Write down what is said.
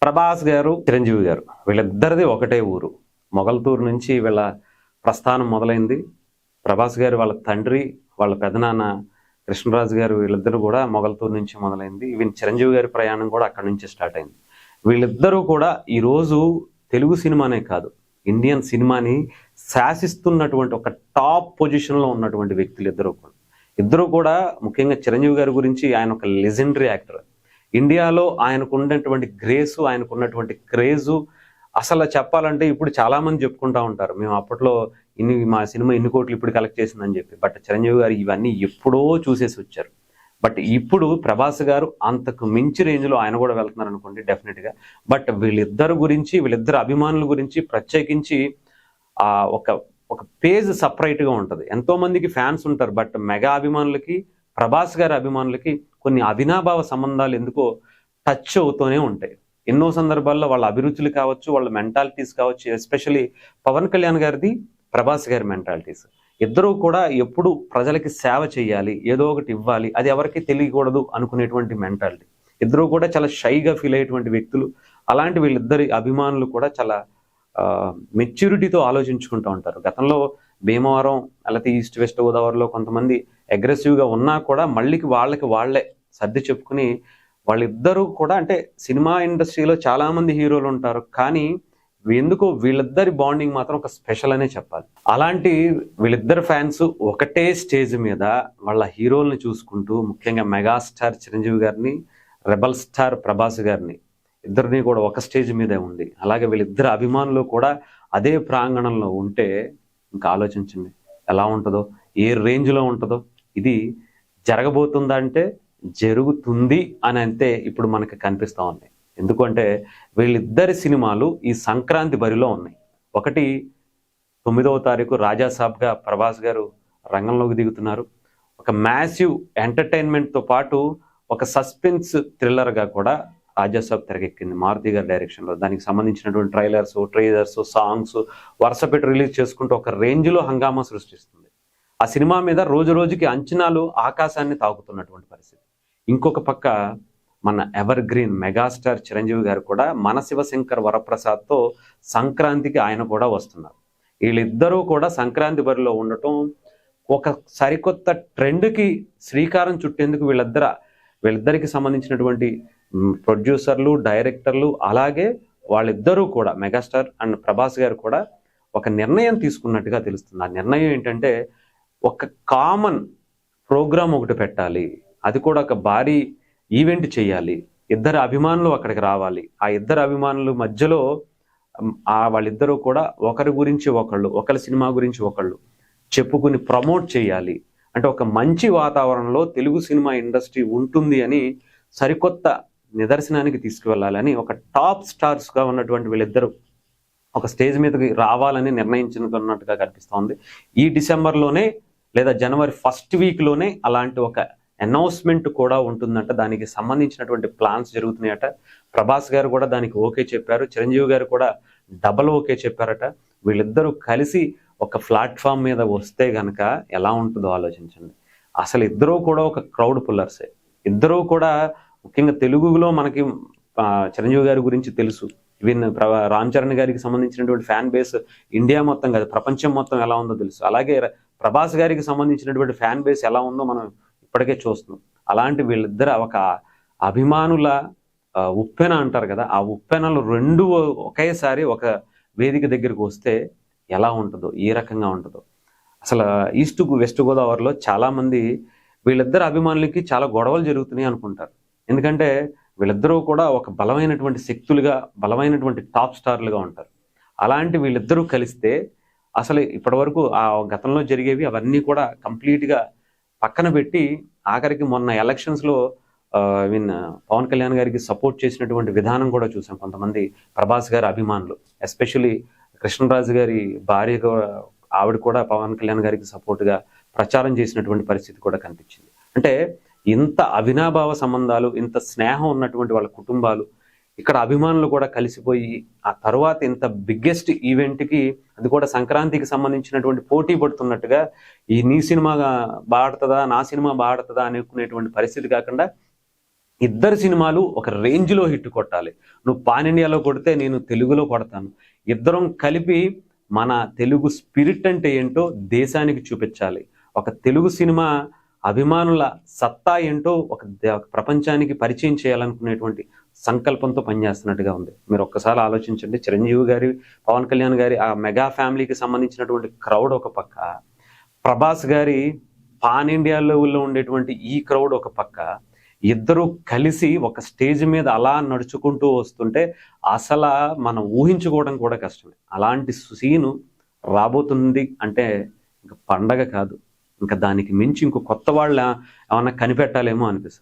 ప్రభాస్ గారు, చిరంజీవి గారు వీళ్ళిద్దరిది ఒకటే ఊరు. మొగల్తూరు నుంచి వీళ్ళ ప్రస్థానం మొదలైంది. ప్రభాస్ గారు వాళ్ళ తండ్రి, వాళ్ళ పెదనాన్న కృష్ణరాజు గారు వీళ్ళిద్దరూ కూడా మొగల్తూరు నుంచి మొదలైంది. ఈవెన్ చిరంజీవి గారి ప్రయాణం కూడా అక్కడి నుంచి స్టార్ట్ అయింది. వీళ్ళిద్దరూ కూడా ఈరోజు తెలుగు సినిమానే కాదు, ఇండియన్ సినిమాని శాసిస్తున్నటువంటి ఒక టాప్ పొజిషన్లో ఉన్నటువంటి వ్యక్తులు ఇద్దరు కూడా ముఖ్యంగా చిరంజీవి గారి గురించి ఆయన ఒక లెజెండరీ యాక్టర్. ఇండియాలో ఆయనకు ఉన్నటువంటి గ్రేసు, ఆయనకు ఉన్నటువంటి క్రేజు అసలు చెప్పాలంటే ఇప్పుడు చాలా మంది చెప్పుకుంటా ఉంటారు, మేము అప్పట్లో మా సినిమా ఇన్ని కోట్లు ఇప్పుడు కలెక్ట్ చేసిందని చెప్పి. బట్ చిరంజీవి గారు ఇవన్నీ ఎప్పుడో చూసేసి వచ్చారు. బట్ ఇప్పుడు ప్రభాస్ గారు అంతకు మించి రేంజ్లో ఆయన కూడా వెళ్తున్నారు అనుకోండి డెఫినెట్గా. బట్ వీళ్ళిద్దరు గురించి, వీళ్ళిద్దరు అభిమానుల గురించి ప్రత్యేకించి ఒక పేజ్ సపరేట్గా ఉంటుంది. ఎంతో మందికి ఫ్యాన్స్ ఉంటారు, బట్ మెగా అభిమానులకి, ప్రభాస్ గారి అభిమానులకి కొన్ని అవినాభావ సంబంధాలు ఎందుకో టచ్ అవుతూనే ఉంటాయి. ఎన్నో సందర్భాల్లో వాళ్ళ అభిరుచులు కావచ్చు, వాళ్ళ మెంటాలిటీస్ కావచ్చు, ఎస్పెషలీ పవన్ కళ్యాణ్ గారిది, ప్రభాస్ గారి మెంటాలిటీస్. ఇద్దరూ కూడా ఎప్పుడు ప్రజలకి సేవ చేయాలి, ఏదో ఒకటి ఇవ్వాలి, అది ఎవరికి తెలియకూడదు అనుకునేటువంటి మెంటాలిటీ. ఇద్దరూ కూడా చాలా షైగా ఫీల్ అయ్యేటువంటి వ్యక్తులు. అలాంటి వీళ్ళిద్దరి అభిమానులు కూడా చాలా మెచ్యూరిటీతో ఆలోచించుకుంటూ ఉంటారు. గతంలో భీమవరం అలాగే ఈస్ట్ వెస్ట్ గోదావరిలో కొంతమంది అగ్రెసివ్గా ఉన్నా కూడా మళ్ళీ వాళ్ళకి వాళ్లే సర్ది చెప్పుకుని వాళ్ళిద్దరూ కూడా, అంటే సినిమా ఇండస్ట్రీలో చాలామంది హీరోలు ఉంటారు, కానీ ఎందుకో వీళ్ళిద్దరి బాండింగ్ మాత్రం ఒక స్పెషల్ అనే చెప్పాలి. అలాంటి వీళ్ళిద్దరు ఫ్యాన్స్ ఒకటే స్టేజ్ మీద వాళ్ళ హీరోల్ని చూసుకుంటూ, ముఖ్యంగా మెగాస్టార్ చిరంజీవి గారిని, రెబల్ స్టార్ ప్రభాస్ గారిని, ఇద్దరిని కూడా ఒక స్టేజ్ మీదే ఉంది. అలాగే వీళ్ళిద్దరు అభిమానులు కూడా అదే ప్రాంగణంలో ఉంటే ఇంకా ఆలోచించండి ఎలా ఉంటుందో, ఏ రేంజ్లో ఉంటుందో. ఇది జరగబోతుందా అంటే జరుగుతుంది అని అంతే ఇప్పుడు మనకి కనిపిస్తూ ఉంది. ఎందుకంటే వీళ్ళిద్దరి సినిమాలు ఈ సంక్రాంతి బరిలో ఉన్నాయి. ఒకటి 9వ తారీఖు రాజాసాబ్గా ప్రభాస్ గారు రంగంలోకి దిగుతున్నారు. ఒక మ్యాసివ్ ఎంటర్టైన్మెంట్తో పాటు ఒక సస్పెన్స్ థ్రిల్లర్గా కూడా రాజాసాబ్ తెరకెక్కింది మారుతి గారి డైరెక్షన్లో. దానికి సంబంధించినటువంటి ట్రైలర్స్, సాంగ్స్ వరుస పెట్టి రిలీజ్ చేసుకుంటూ ఒక రేంజ్లో హంగామా సృష్టిస్తుంది. ఆ సినిమా మీద రోజు రోజుకి అంచనాలు ఆకాశాన్ని తాకుతున్నటువంటి పరిస్థితి. ఇంకొక పక్క మన ఎవర్ గ్రీన్ మెగాస్టార్ చిరంజీవి గారు కూడా మన శివశంకర్ వరప్రసాద్తో సంక్రాంతికి ఆయన కూడా వస్తున్నారు. వీళ్ళిద్దరూ కూడా సంక్రాంతి బరిలో ఉండటం ఒక సరికొత్త ట్రెండ్కి శ్రీకారం చుట్టేందుకు వీళ్ళిద్దరికి సంబంధించినటువంటి ప్రొడ్యూసర్లు, డైరెక్టర్లు, అలాగే వాళ్ళిద్దరూ కూడా మెగాస్టార్ అండ్ ప్రభాస్ గారు కూడా ఒక నిర్ణయం తీసుకున్నట్టుగా తెలుస్తుంది. ఆ నిర్ణయం ఏంటంటే ఒక కామన్ ప్రోగ్రామ్ ఒకటి పెట్టాలి, అది కూడా ఒక భారీ ఈవెంట్ చేయాలి, ఇద్దరు అభిమానులు అక్కడికి రావాలి, ఆ ఇద్దరు అభిమానుల మధ్యలో వాళ్ళిద్దరూ కూడా ఒకరి గురించి ఒకళ్ళు, ఒకరి సినిమా గురించి ఒకళ్ళు చెప్పుకుని ప్రమోట్ చేయాలి. అంటే ఒక మంచి వాతావరణంలో తెలుగు సినిమా ఇండస్ట్రీ ఉంటుంది అని సరికొత్త నిదర్శనానికి తీసుకువెళ్ళాలని ఒక టాప్ స్టార్స్గా ఉన్నటువంటి వీళ్ళిద్దరూ ఒక స్టేజ్ మీదకి రావాలని నిర్ణయించుకున్నట్టుగా కనిపిస్తోంది. ఈ డిసెంబర్లోనే లేదా జనవరి 1st వీక్లోనే అలాంటి ఒక అనౌన్స్మెంట్ కూడా ఉంటుందంట. దానికి సంబంధించినటువంటి ప్లాన్స్ జరుగుతున్నాయట. ప్రభాస్ గారు కూడా దానికి ఓకే చెప్పారు, చిరంజీవి గారు కూడా డబల్ ఓకే చెప్పారట. వీళ్ళిద్దరూ కలిసి ఒక ప్లాట్ఫామ్ మీద వస్తే గనక ఎలా ఉంటుందో ఆలోచించండి. అసలు ఇద్దరూ కూడా ఒక క్రౌడ్ పుల్లర్సే. ఇద్దరూ కూడా ముఖ్యంగా తెలుగులో మనకి చిరంజీవి గారి గురించి తెలుసు. ఈవెన్ రామ్ చరణ్ గారికి సంబంధించినటువంటి ఫ్యాన్ బేస్ ఇండియా మొత్తం కాదు, ప్రపంచం మొత్తం ఎలా ఉందో తెలుసు. అలాగే ప్రభాస్ గారికి సంబంధించినటువంటి ఫ్యాన్ బేస్ ఎలా ఉందో మనం ఇప్పటికే చూస్తున్నాం. అలాంటి వీళ్ళిద్దరు ఒక అభిమానుల ఉప్పెన అంటారు కదా, ఆ ఉప్పెనలు రెండు ఒకేసారి ఒక వేదిక దగ్గరికి వస్తే ఎలా ఉంటుందో, ఏ రకంగా ఉంటుందో. అసలు ఈస్ట్ వెస్ట్ గోదావరిలో చాలామంది వీళ్ళిద్దరు అభిమానులకి చాలా గొడవలు జరుగుతున్నాయి అనుకుంటారు. ఎందుకంటే వీళ్ళిద్దరూ కూడా ఒక బలమైనటువంటి శక్తులుగా, బలమైనటువంటి టాప్ స్టార్లుగా ఉంటారు. అలాంటి వీళ్ళిద్దరూ కలిస్తే అసలు ఇప్పటివరకు ఆ గతంలో జరిగేవి అవన్నీ కూడా కంప్లీట్గా పక్కన పెట్టి ఆఖరికి మొన్న ఎలక్షన్స్లో పవన్ కళ్యాణ్ గారికి సపోర్ట్ చేసినటువంటి విధానం కూడా చూసాం. కొంతమంది ప్రభాస్ గారి అభిమానులు, ఎస్పెషలీ కృష్ణరాజు గారి భార్య, ఆవిడ కూడా పవన్ కళ్యాణ్ గారికి సపోర్ట్గా ప్రచారం చేసినటువంటి పరిస్థితి కూడా కనిపించింది. అంటే ఇంత అవినాభావ సంబంధాలు, ఇంత స్నేహం ఉన్నటువంటి వాళ్ళ కుటుంబాలు, ఇక్కడ అభిమానులు కూడా కలిసిపోయి ఆ తర్వాత ఇంత బిగ్గెస్ట్ ఈవెంట్కి, అది కూడా సంక్రాంతికి సంబంధించినటువంటి పోటీ పడుతున్నట్టుగా ఈ నీ సినిమా బాడుతుందా, నా సినిమా బాడుతుందా అనుకునేటువంటి పరిస్థితి కాకుండా ఇద్దరు సినిమాలు ఒక రేంజ్లో హిట్ కొట్టాలి. నువ్వు పాన్ ఇండియాలో కొడితే నేను తెలుగులో కొడతాను. ఇద్దరం కలిపి మన తెలుగు స్పిరిట్ అంటే ఏంటో దేశానికి చూపించాలి. ఒక తెలుగు సినిమా అభిమానుల సత్తా ఏంటో ఒక ప్రపంచానికి పరిచయం చేయాలనుకునేటువంటి సంకల్పంతో పనిచేస్తున్నట్టుగా ఉంది. మీరు ఒక్కసారి ఆలోచించండి. చిరంజీవి గారి, పవన్ కళ్యాణ్ గారి ఆ మెగా ఫ్యామిలీకి సంబంధించినటువంటి క్రౌడ్ ఒక పక్క, ప్రభాస్ గారి పాన్ ఇండియా లెవెల్లో ఉండేటువంటి ఈ క్రౌడ్ ఒక పక్క, ఇద్దరు కలిసి ఒక స్టేజ్ మీద అలా నడుచుకుంటూ వస్తుంటే అసలు మనం ఊహించుకోవడం కూడా కష్టమే. అలాంటి సీను రాబోతుంది అంటే ఇంక పండగ కాదు, ఇంకా దానికి మించి ఇంకో కొత్త వాళ్ళ ఏమన్నా కనిపెట్టాలేమో అనిపిస్తుంది.